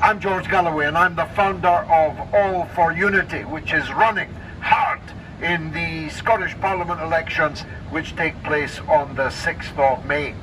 I'm George Galloway, and I'm the founder of A4U, which is running hard in the Scottish Parliament elections, which take place on the 6th of May.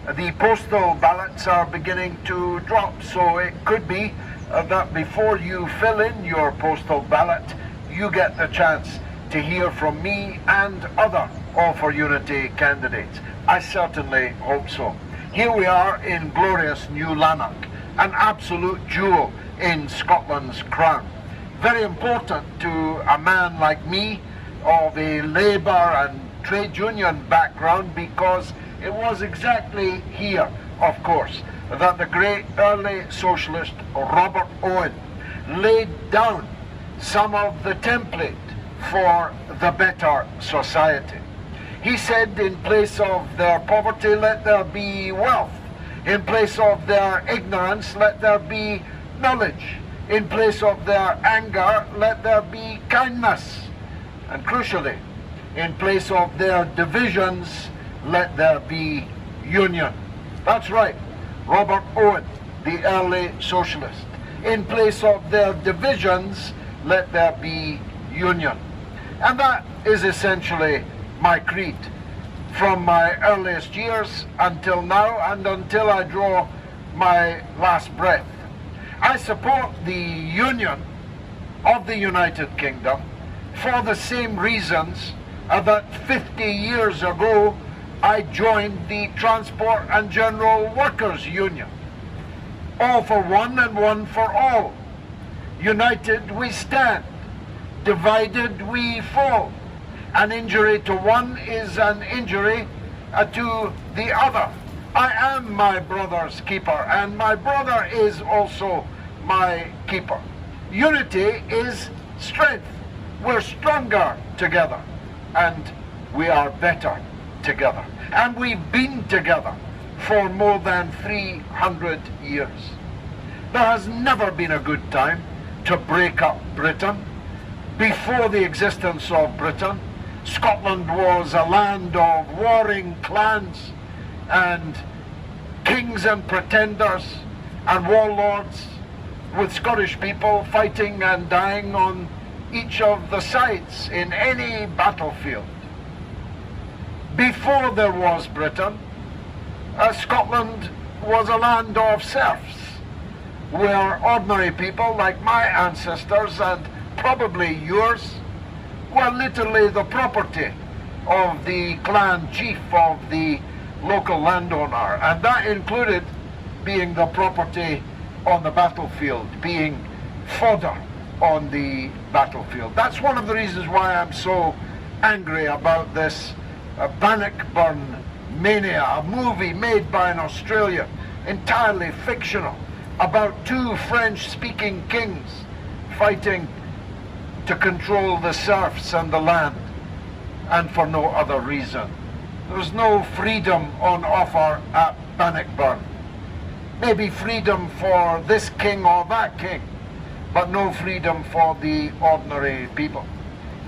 The postal ballots are beginning to drop, so it could be that before you fill in your postal ballot, you get the chance to hear from me and other A4U candidates. I certainly hope so. Here we are in glorious new Lanark, an absolute jewel in Scotland's crown. Very important to a man like me of a labour and trade union background, because it was exactly here, of course, that the great early socialist Robert Owen laid down some of the template for the better society. He said, in place of their poverty, let there be wealth. In place of their ignorance, let there be knowledge. In place of their anger, let there be kindness. And crucially, in place of their divisions, let there be union. That's right, Robert Owen, the early socialist. In place of their divisions, let there be union. And that is essentially my creed, from my earliest years until now, and until I draw my last breath. I support the union of the United Kingdom for the same reasons that 50 years ago I joined the Transport and General Workers Union. All for one and one for all. United we stand, divided we fall. An injury to one is an injury to the other. I am my brother's keeper, and my brother is also my keeper. Unity is strength. We're stronger together, and we are better together. And we've been together for more than 300 years. There has never been a good time to break up Britain. Before the existence of Britain, Scotland was a land of warring clans and kings and pretenders and warlords, with Scottish people fighting and dying on each of the sides in any battlefield. Before there was Britain, Scotland was a land of serfs, where ordinary people like my ancestors and probably yours were literally the property of the clan chief of the local landowner, and that included being the property on the battlefield, being fodder on the battlefield. That's one of the reasons why I'm so angry about this Bannockburn mania, a movie made by an Australian, entirely fictional, about two French-speaking kings fighting to control the serfs and the land, and for no other reason. There's no freedom on offer at Bannockburn. Maybe freedom for this king or that king, but no freedom for the ordinary people.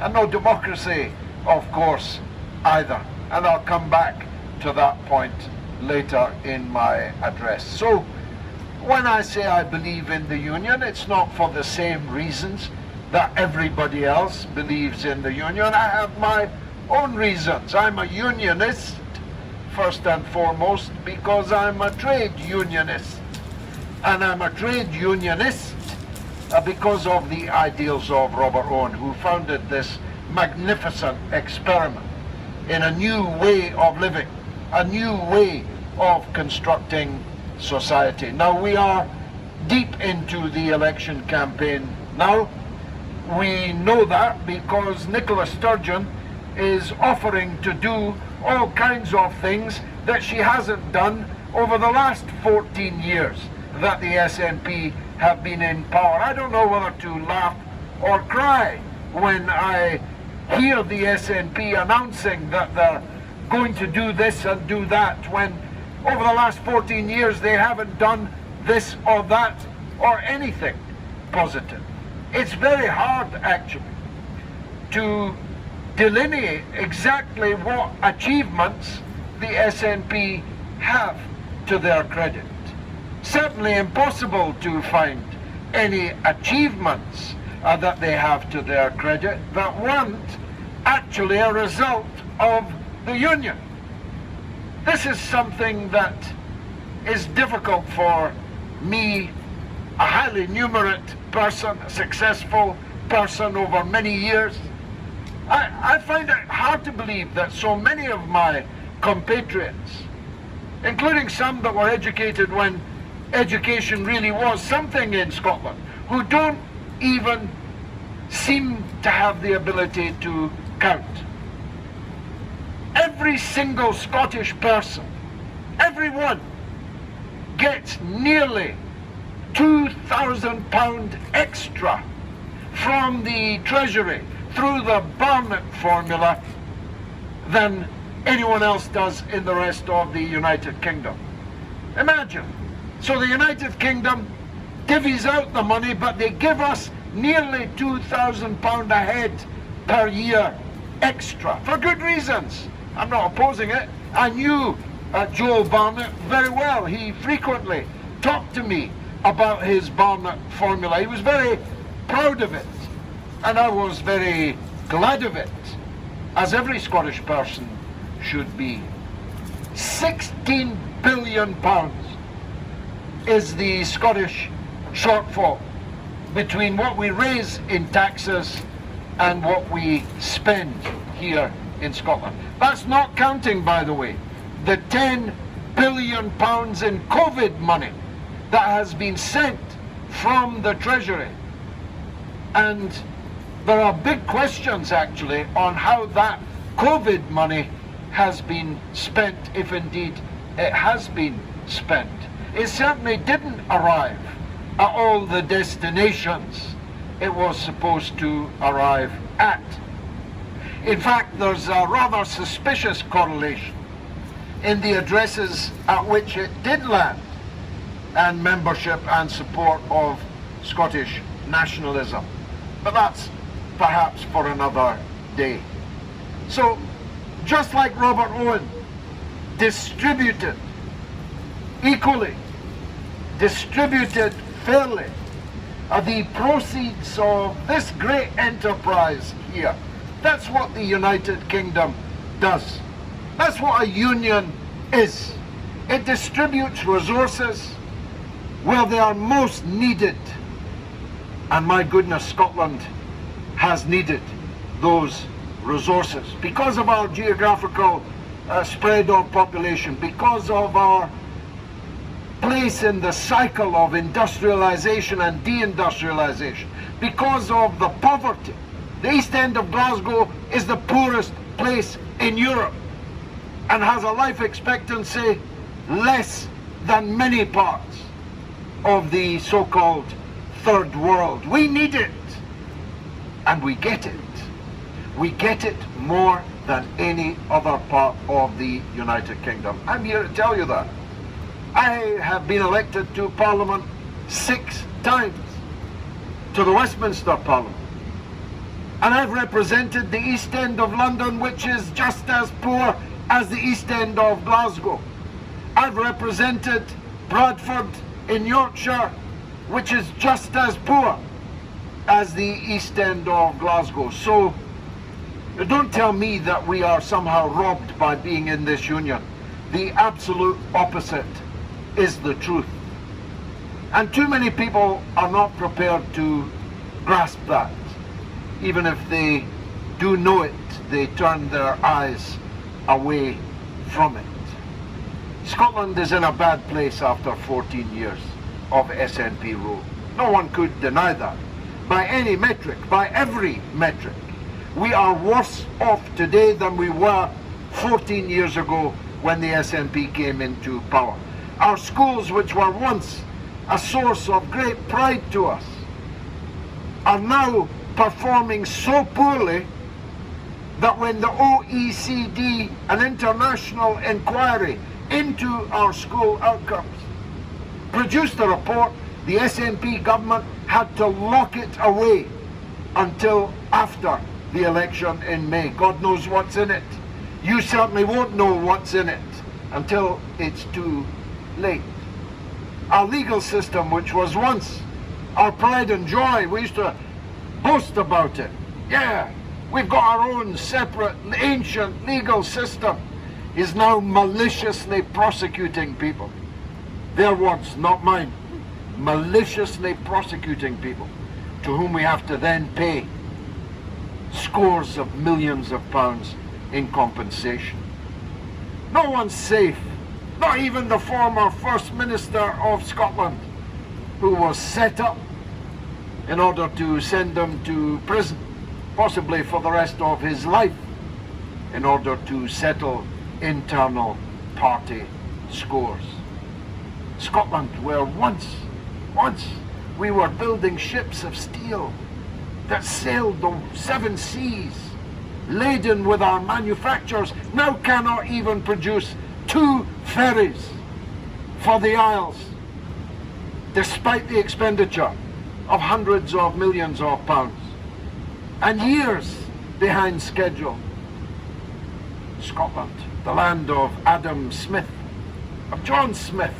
And no democracy, of course, either. And I'll come back to that point later in my address. So, when I say I believe in the union, it's not for the same reasons that everybody else believes in the union. I have my own reasons. I'm a unionist, first and foremost, because I'm a trade unionist. And I'm a trade unionist because of the ideals of Robert Owen, who founded this magnificent experiment in a new way of living, a new way of constructing society. Now, we are deep into the election campaign now. We know that because Nicola Sturgeon is offering to do all kinds of things that she hasn't done over the last 14 years that the SNP have been in power. I don't know whether to laugh or cry when I hear the SNP announcing that they're going to do this and do that, when over the last 14 years they haven't done this or that or anything positive. It's very hard, actually, to delineate exactly what achievements the SNP have to their credit. Certainly impossible to find any achievements that they have to their credit that weren't actually a result of the Union. This is something that is difficult for me, a highly numerate person, a successful person over many years. I find it hard to believe that so many of my compatriots, including some that were educated when education really was something in Scotland, who don't even seem to have the ability to count. Every single Scottish person, everyone, gets nearly £2,000 extra from the Treasury through the Barnett formula than anyone else does in the rest of the United Kingdom. Imagine. So the United Kingdom divvies out the money, but they give us nearly £2,000 a head per year extra, for good reasons. I'm not opposing it. I knew Joel Barnett very well. He frequently talked to me about his Barnett formula. He was very proud of it, and I was very glad of it, as every Scottish person should be. £16 billion is the Scottish shortfall between what we raise in taxes and what we spend here in Scotland. That's not counting, by the way, the £10 billion in COVID money that has been sent from the Treasury. And there are big questions, actually, on how that COVID money has been spent, if indeed it has been spent. It certainly didn't arrive at all the destinations it was supposed to arrive at. In fact, there's a rather suspicious correlation in the addresses at which it did land and membership and support of Scottish nationalism. But that's perhaps for another day. So, just like Robert Owen distributed equally, distributed fairly, the proceeds of this great enterprise here, that's what the United Kingdom does. That's what a union is. It distributes resources where they are most needed. And my goodness, Scotland has needed those resources because of our geographical spread of population, because of our place in the cycle of industrialization and deindustrialization, because of the poverty. The East End of Glasgow is the poorest place in Europe and has a life expectancy less than many parts of the so-called third world. We need it, and we get it. We get it more than any other part of the United Kingdom. I'm here to tell you that. I have been elected to Parliament 6 times, to the Westminster Parliament. And I've represented the East End of London, which is just as poor as the East End of Glasgow. I've represented Bradford in Yorkshire, which is just as poor as the East End of Glasgow. So don't tell me that we are somehow robbed by being in this union. The absolute opposite is the truth. And too many people are not prepared to grasp that. Even if they do know it, they turn their eyes away from it. Scotland is in a bad place after 14 years of SNP rule. No one could deny that. By any metric, by every metric, we are worse off today than we were 14 years ago when the SNP came into power. Our schools, which were once a source of great pride to us, are now performing so poorly that when the OECD, an international inquiry into our school outcomes, produced a report, the SNP government had to lock it away until after the election in May. God knows what's in it. You certainly won't know what's in it until it's too late. Our legal system, which was once our pride and joy. We used to boast about it. Yeah, we've got our own separate, ancient legal system. Is now maliciously prosecuting people. Their words, not mine. Maliciously prosecuting people to whom we have to then pay scores of millions of pounds in compensation. No one's safe. Not even the former First Minister of Scotland, who was set up in order to send them to prison, possibly for the rest of his life, in order to settle internal party scores. Scotland, where once we were building ships of steel that sailed the 7 seas, laden with our manufactures, now cannot even produce 2 ferries for the Isles, despite the expenditure of hundreds of millions of pounds, and years behind schedule. Scotland, the land of Adam Smith, of John Smith,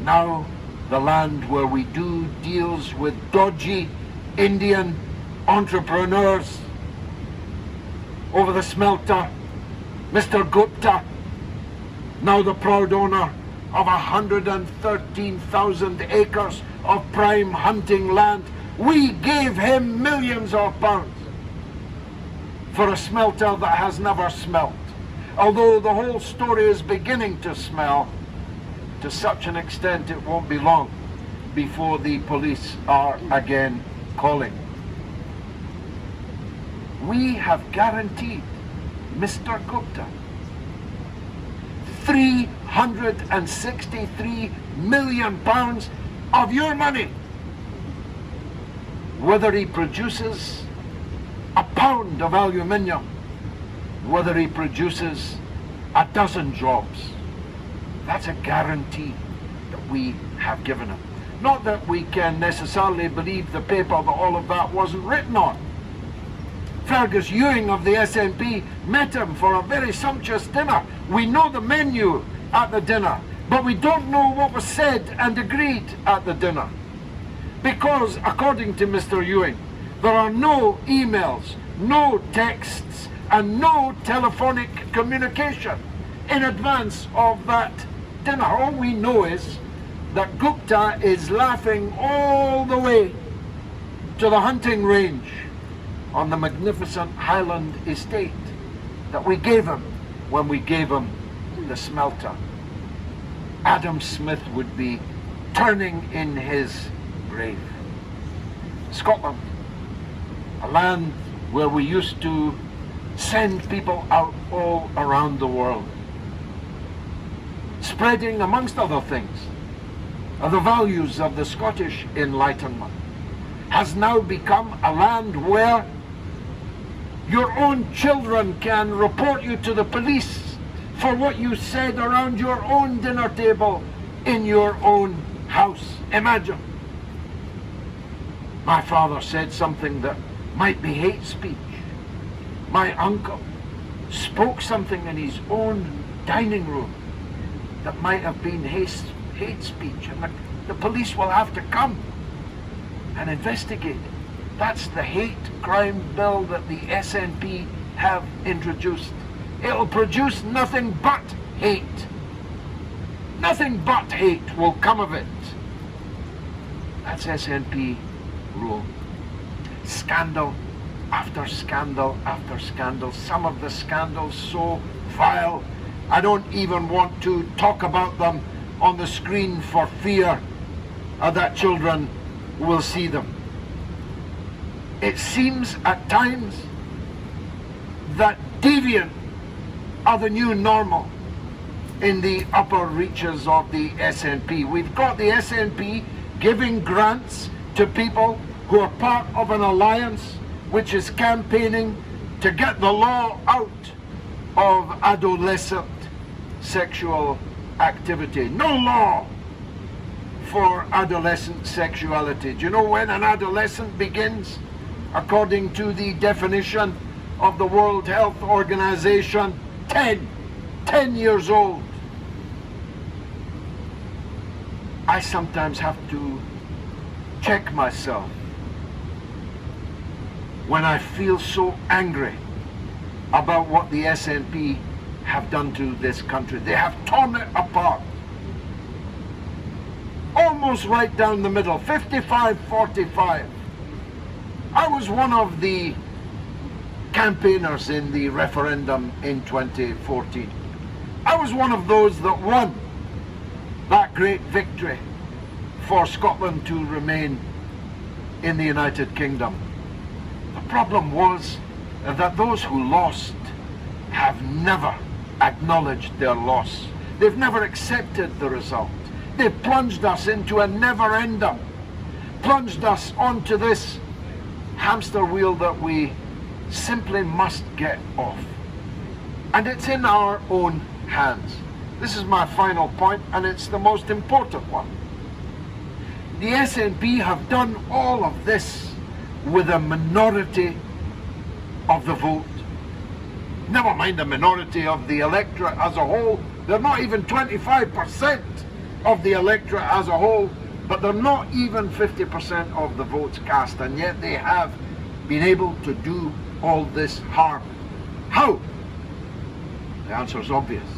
now the land where we do deals with dodgy Indian entrepreneurs over the smelter. Mr. Gupta, now the proud owner of 113,000 acres of prime hunting land. We gave him millions of pounds for a smelter that has never smelt. Although the whole story is beginning to smell, to such an extent it won't be long before the police are again calling. We have guaranteed Mr. Gupta £363 million of your money, whether he produces a pound of aluminium, whether he produces a dozen jobs. That's a guarantee that we have given him. Not that we can necessarily believe the paper that all of that wasn't written on. Fergus Ewing of the SNP met him for a very sumptuous dinner. We know the menu at the dinner, but we don't know what was said and agreed at the dinner. Because, according to Mr. Ewing, there are no emails, no texts, and no telephonic communication in advance of that dinner. All we know is that Gupta is laughing all the way to the hunting range on the magnificent Highland estate that we gave him when we gave him the smelter. Adam Smith would be turning in his grave. Scotland, a land where we used to send people out all around the world, spreading, amongst other things, the values of the Scottish Enlightenment, has now become a land where your own children can report you to the police for what you said around your own dinner table in your own house. Imagine. My father said something that might be hate speech. My uncle spoke something in his own dining room that might have been hate speech, and the police will have to come and investigate. That's the hate crime bill that the SNP have introduced. It'll produce nothing but hate. Nothing but hate will come of it. That's SNP rule. Scandal after scandal after scandal. Some of the scandals so vile, I don't even want to talk about them on the screen for fear that children will see them. It seems at times that deviant are the new normal in the upper reaches of the SNP. We've got the SNP giving grants to people who are part of an alliance which is campaigning to get the law out of adolescent sexual activity. No law for adolescent sexuality. Do you know when an adolescent begins? According to the definition of the World Health Organization, 10 years old. I sometimes have to check myself when I feel so angry about what the SNP have done to this country. They have torn it apart. Almost right down the middle, 55-45. I was one of the campaigners in the referendum in 2014. I was one of those that won that great victory for Scotland to remain in the United Kingdom. The problem was that those who lost have never acknowledged their loss. They've never accepted the result. They've plunged us into a never-ender, plunged us onto this hamster wheel that we simply must get off. And it's in our own hands. This is my final point, and it's the most important one. The SNP have done all of this with a minority of the vote. Never mind the minority of the electorate as a whole. They're not even 25% of the electorate as a whole, but they're not even 50% of the votes cast, and yet they have been able to do all this harm. How? The answer is obvious.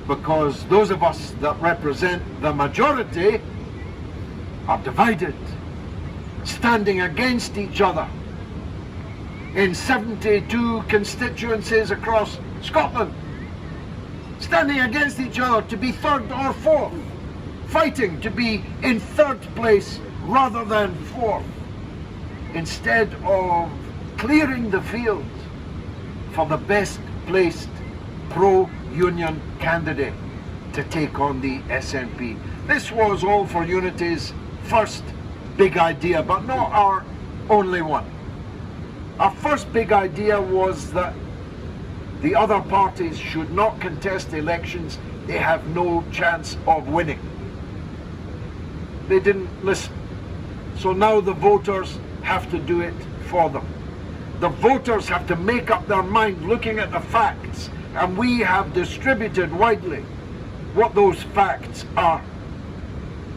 Because those of us that represent the majority are divided, standing against each other in 72 constituencies across Scotland, standing against each other to be third or fourth, fighting to be in third place rather than fourth, instead of clearing the field for the best placed pro-union candidate to take on the SNP. This was All for Unity's first big idea, but not our only one. Our first big idea was that the other parties should not contest elections they have no chance of winning. They didn't listen. So now the voters have to do it for them. The voters have to make up their mind looking at the facts, and we have distributed widely what those facts are.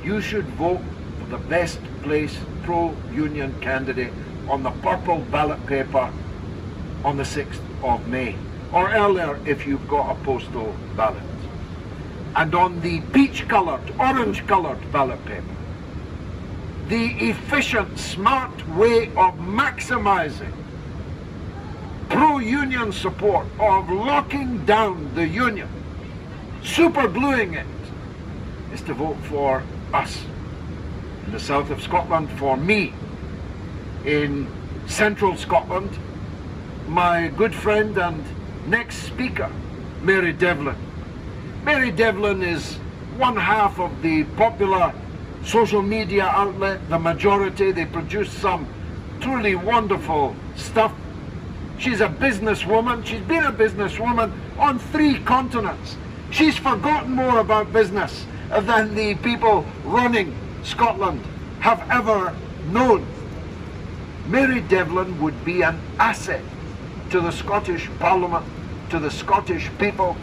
You should vote for the best placed pro-union candidate on the purple ballot paper on the 6th of May, or earlier if you've got a postal ballot. And on the peach-coloured, orange-coloured ballot paper, the efficient, smart way of maximising pro-union support, of locking down the union, super-gluing it, is to vote for us. In the south of Scotland, for me. In central Scotland, my good friend and next speaker, Mary Devlin. Mary Devlin is one half of the popular social media outlet, The Majority. They produce some truly wonderful stuff. She's a businesswoman. She's been a businesswoman on 3 continents. She's forgotten more about business than the people running Scotland have ever known. Mary Devlin would be an asset to the Scottish Parliament, to the Scottish people,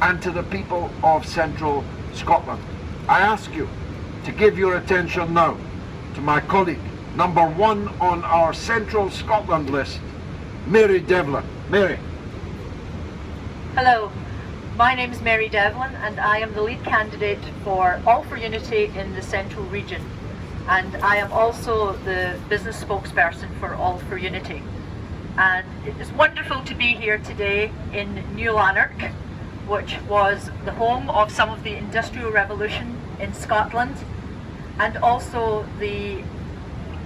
and to the people of central Scotland. I ask you to give your attention now to my colleague, number 1 on our central Scotland list, Mary Devlin. Mary. Hello, my name is Mary Devlin, and I am the lead candidate for All for Unity in the Central Region. And I am also the business spokesperson for All for Unity. And it is wonderful to be here today in New Lanark, which was the home of some of the Industrial Revolution in Scotland, and also the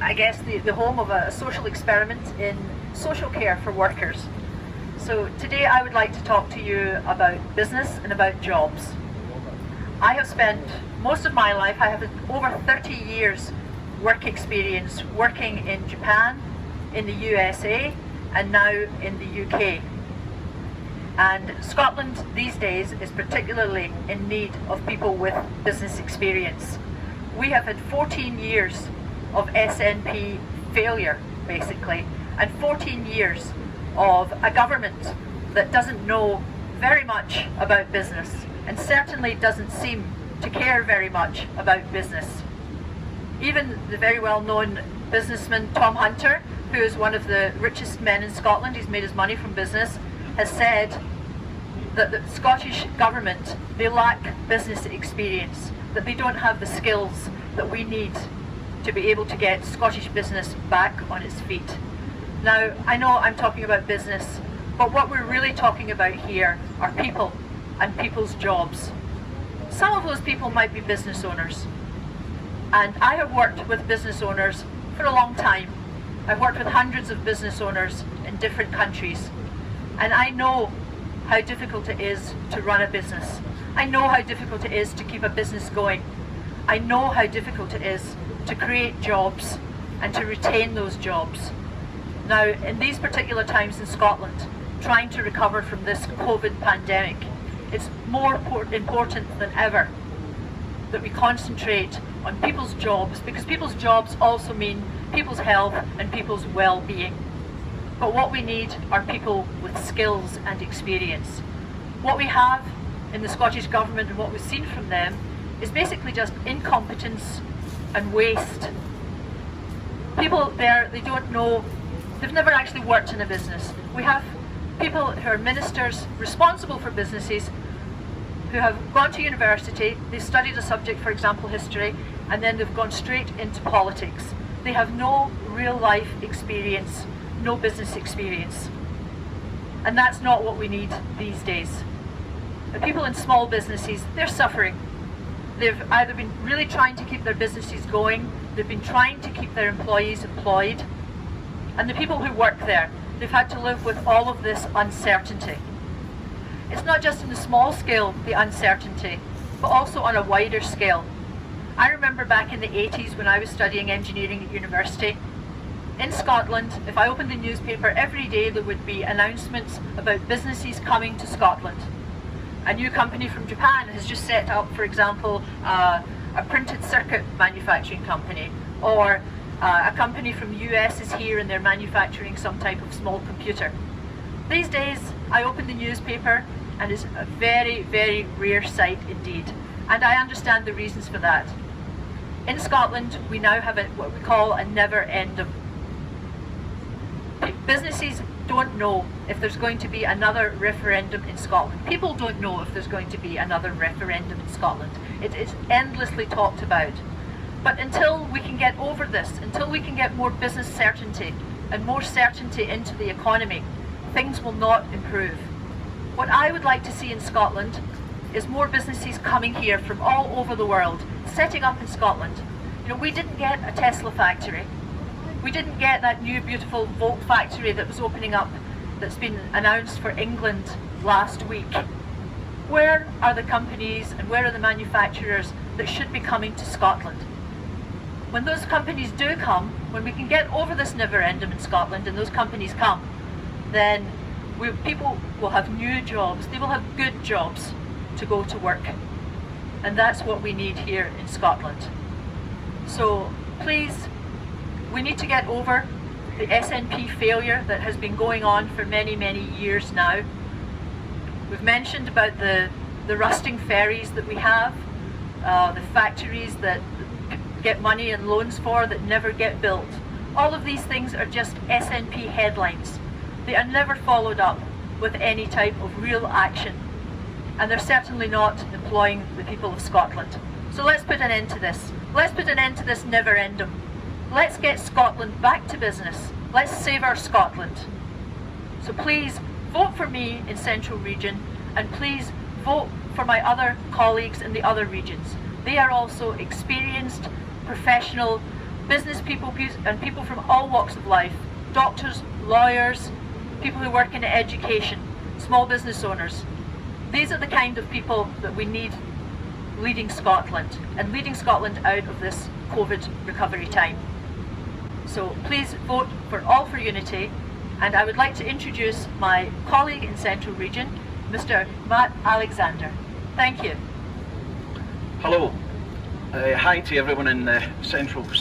home of a social experiment in social care for workers. So today I would like to talk to you about business and about jobs. I have spent most of my life, I have over 30 years work experience working in Japan, in the USA, and now in the UK. And Scotland these days is particularly in need of people with business experience. We have had 14 years of SNP failure, basically, and 14 years of a government that doesn't know very much about business, and certainly doesn't seem to care very much about business. Even the very well-known businessman Tom Hunter, who is one of the richest men in Scotland, he's made his money from business, has said that the Scottish government, they lack business experience, that they don't have the skills that we need to be able to get Scottish business back on its feet. Now, I know I'm talking about business, but what we're really talking about here are people and people's jobs. Some of those people might be business owners, and I have worked with business owners for a long time. I've worked with hundreds of business owners in different countries, and I know how difficult it is to run a business. I know how difficult it is to keep a business going. I know how difficult it is to create jobs and to retain those jobs. Now, in these particular times in Scotland, trying to recover from this COVID pandemic, it's more important than ever that we concentrate on people's jobs, because people's jobs also mean people's health and people's well-being. But what we need are people with skills and experience. What we have in the Scottish Government and what we've seen from them is basically just incompetence and waste. People there, they don't know, they've never actually worked in a business. We have people who are ministers responsible for businesses who have gone to university, they've studied a subject, for example history, and then they've gone straight into politics. They have no real life experience, no business experience. And that's not what we need these days. The people in small businesses, they're suffering. They've either been really trying to keep their businesses going, they've been trying to keep their employees employed, and the people who work there, they've had to live with all of this uncertainty. It's not just in the small scale, the uncertainty, but also on a wider scale. I remember back in the 80s when I was studying engineering at university, in Scotland, if I opened the newspaper every day, there would be announcements about businesses coming to Scotland. A new company from Japan has just set up, for example, a printed circuit manufacturing company, or a company from the US is here and they're manufacturing some type of small computer. These days, I open the newspaper and it's a very, very rare sight indeed. And I understand the reasons for that. In Scotland, we now have what we call a never-ending. Businesses don't know if there's going to be another referendum in Scotland. People don't know if there's going to be another referendum in Scotland. It is endlessly talked about. But until we can get over this, until we can get more business certainty and more certainty into the economy, things will not improve. What I would like to see in Scotland is more businesses coming here from all over the world, setting up in Scotland. You know, we didn't get a Tesla factory. We didn't get that new beautiful Volt factory that was opening up, that's been announced for England last week. Where are the companies and where are the manufacturers that should be coming to Scotland? When those companies do come, when we can get over this never-ending in Scotland and those companies come, then people will have new jobs, they will have good jobs to go to work. And that's what we need here in Scotland. So please, we need to get over the SNP failure that has been going on for many, many years now. We've mentioned about the rusting ferries that we have, the factories that get money and loans for that never get built. All of these things are just SNP headlines. They are never followed up with any type of real action. And they're certainly not employing the people of Scotland. So let's put an end to this. Let's put an end to this never-ending. Let's get Scotland back to business. Let's save our Scotland. So please vote for me in Central Region, and please vote for my other colleagues in the other regions. They are also experienced, professional business people and people from all walks of life. Doctors, lawyers, people who work in education, small business owners. These are the kind of people that we need leading Scotland and leading Scotland out of this COVID recovery time. So please vote for All for Unity, and I would like to introduce my colleague in Central Region, Mr. Matt Alexander. Thank you. Hello. Hi to everyone in Central Scotland.